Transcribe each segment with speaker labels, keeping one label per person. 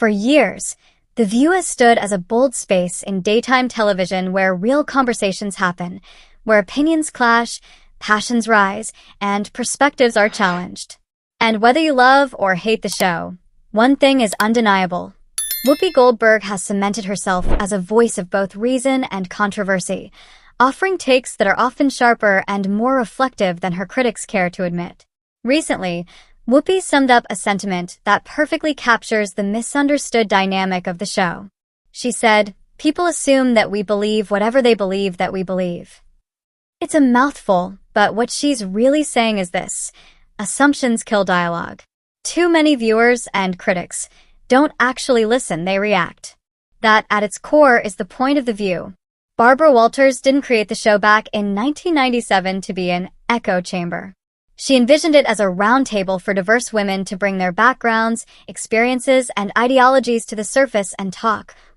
Speaker 1: For years, The View has stood as a bold space in daytime television where real conversations happen, where opinions clash, passions rise, and perspectives are challenged. And whether you love or hate the show, one thing is undeniable. Whoopi Goldberg has cemented herself as a voice of both reason and controversy, offering takes that are often sharper and more reflective than her critics care to admit. Recently, Whoopi summed up a sentiment that perfectly captures the misunderstood dynamic of the show. She said, "People assume that we believe whatever they believe that we believe." It's a mouthful, but what she's really saying is this: assumptions kill dialogue. Too many viewers and critics don't actually listen, they react. That, at its core, is the point of The View. Barbara Walters didn't create the show back in 1997 to be an echo chamber. She envisioned it as a round table for diverse women to bring their backgrounds, experiences, and ideologies to the surface and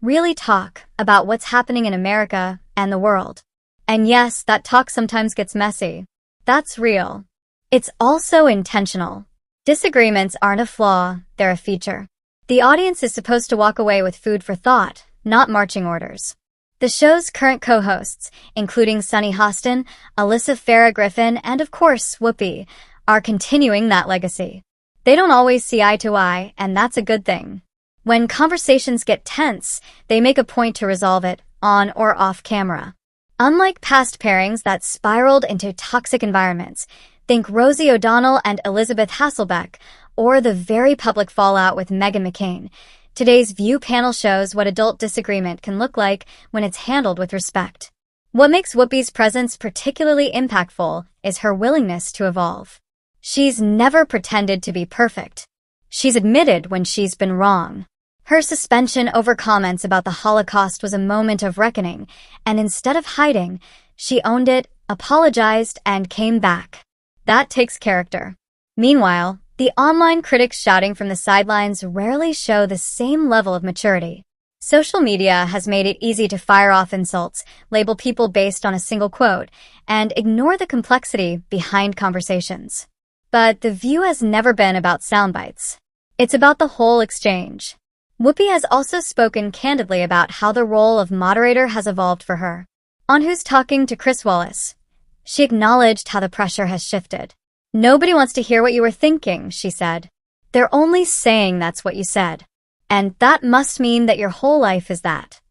Speaker 1: really talk, about what's happening in America and the world. And yes, that talk sometimes gets messy. That's real. It's also intentional. Disagreements aren't a flaw, they're a feature. The audience is supposed to walk away with food for thought, not marching orders. The show's current co-hosts, including Sunny Hostin, Alyssa, Farah Griffin, and of course, Whoopi, are continuing that legacy. They don't always see eye to eye, and that's a good thing. When conversations get tense, they make a point to resolve it, on or off camera. Unlike past pairings that spiraled into toxic environments, think Rosie O'Donnell and Elizabeth Hasselbeck, or the very public fallout with Meghan McCain, today's View panel shows what adult disagreement can look like when it's handled with respect. What makes Whoopi's presence particularly impactful is her willingness to evolve. She's never pretended to be perfect. She's admitted when she's been wrong. Her suspension over comments about the Holocaust was a moment of reckoning, and instead of hiding, she owned it, apologized, and came back. That takes character. Meanwhile, the online critics shouting from the sidelines rarely show the same level of maturity. Social media has made it easy to fire off insults, label people based on a single quote, and ignore the complexity behind conversations. But The View has never been about soundbites. It's about the whole exchange. Whoopi has also spoken candidly about how the role of moderator has evolved for her. On Who's Talking to Chris Wallace, she acknowledged how the pressure has shifted. "Nobody wants to hear what you were thinking," she said. "They're only saying that's what you said. And that must mean that your whole life is that."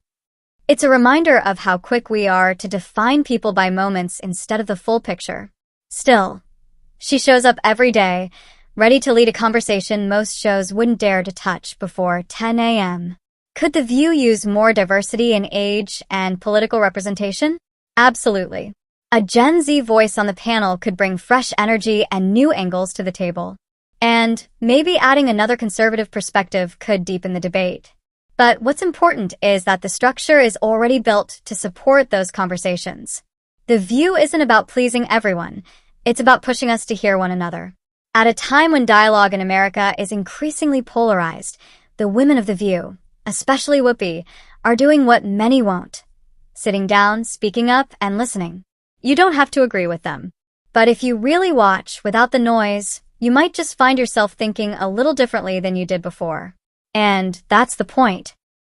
Speaker 1: It's a reminder of how quick we are to define people by moments instead of the full picture. Still, she shows up every day, ready to lead a conversation most shows wouldn't dare to touch before 10 a.m. Could The View use more diversity in age and political representation? Absolutely. A Gen Z voice on the panel could bring fresh energy and new angles to the table. And maybe adding another conservative perspective could deepen the debate. But what's important is that the structure is already built to support those conversations. The View isn't about pleasing everyone. It's about pushing us to hear one another. At a time when dialogue in America is increasingly polarized, the women of The View, especially Whoopi, are doing what many won't: sitting down, speaking up, and listening. You don't have to agree with them. But if you really watch without the noise, you might just find yourself thinking a little differently than you did before. And that's the point.